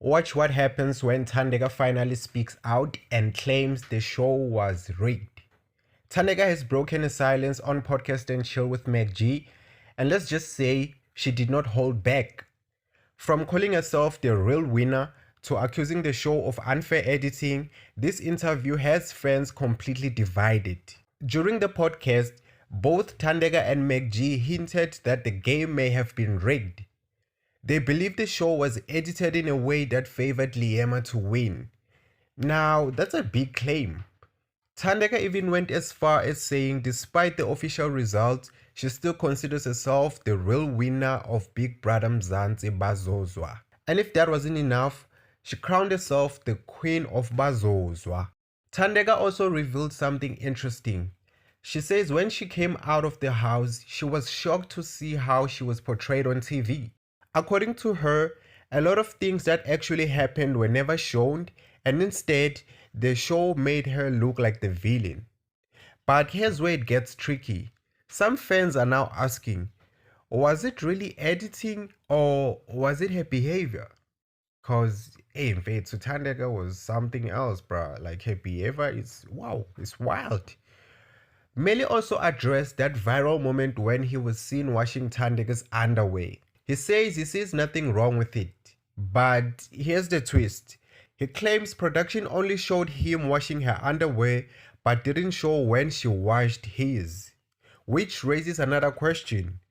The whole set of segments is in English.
Watch what happens when Thandeka finally speaks out and claims the show was rigged. Thandeka has broken a silence on Podcast and Chill with Meg G, and let's just say she did not hold back. From calling herself the real winner to accusing the show of unfair editing, this interview has fans completely divided. During the podcast, both Thandeka and Meg G hinted that the game may have been rigged. They believe the show was edited in a way that favored Liema to win. Now, that's a big claim. Thandeka even went as far as saying despite the official results, she still considers herself the real winner of Big Brother Mzansi Bazozwa. And if that wasn't enough, she crowned herself the Queen of Bazozwa. Thandeka also revealed something interesting. She says when she came out of the house, she was shocked to see how she was portrayed on TV. According to her, a lot of things that actually happened were never shown, and instead, the show made her look like the villain. But here's where it gets tricky. Some fans are now asking, was it really editing or was it her behavior? Cause hey, in fact, Thandeka was something else, bruh. Like her behavior is wow, it's wild. Melly also addressed that viral moment when he was seen washing Thandeka's underwear. He says he sees nothing wrong with it. But here's the twist. He claims production only showed him washing her underwear but didn't show when she washed his. Which raises another question.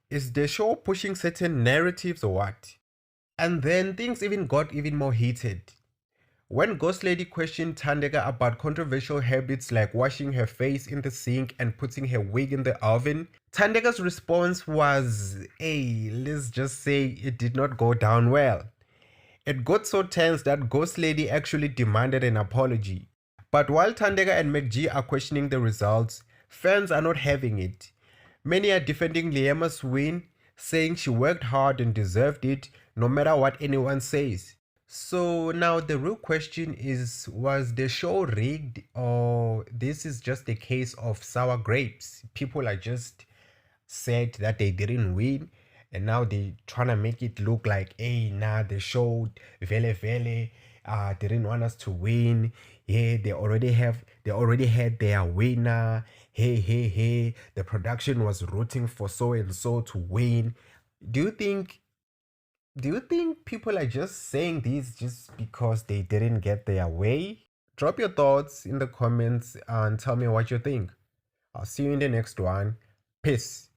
Is the show pushing certain narratives or what? And then things even got even more heated. When Ghost Lady questioned Thandeka about controversial habits like washing her face in the sink and putting her wig in the oven, Thandeka's response was, hey, let's just say it did not go down well. It got so tense that Ghost Lady actually demanded an apology. But while Thandeka and Meg G are questioning the results, fans are not having it. Many are defending Liema's win, saying she worked hard and deserved it, no matter what anyone says. So now the real question is, was the show rigged or this is just a case of sour grapes? People are just said that they didn't win and now they trying to make it look like, hey, nah, the show vele vele didn't want us to win. Yeah, they already had their winner. Hey, the production was rooting for so and so to win. Do you think people are just saying this just because they didn't get their way? Drop your thoughts in the comments and tell me what you think. I'll see you in the next one. Peace.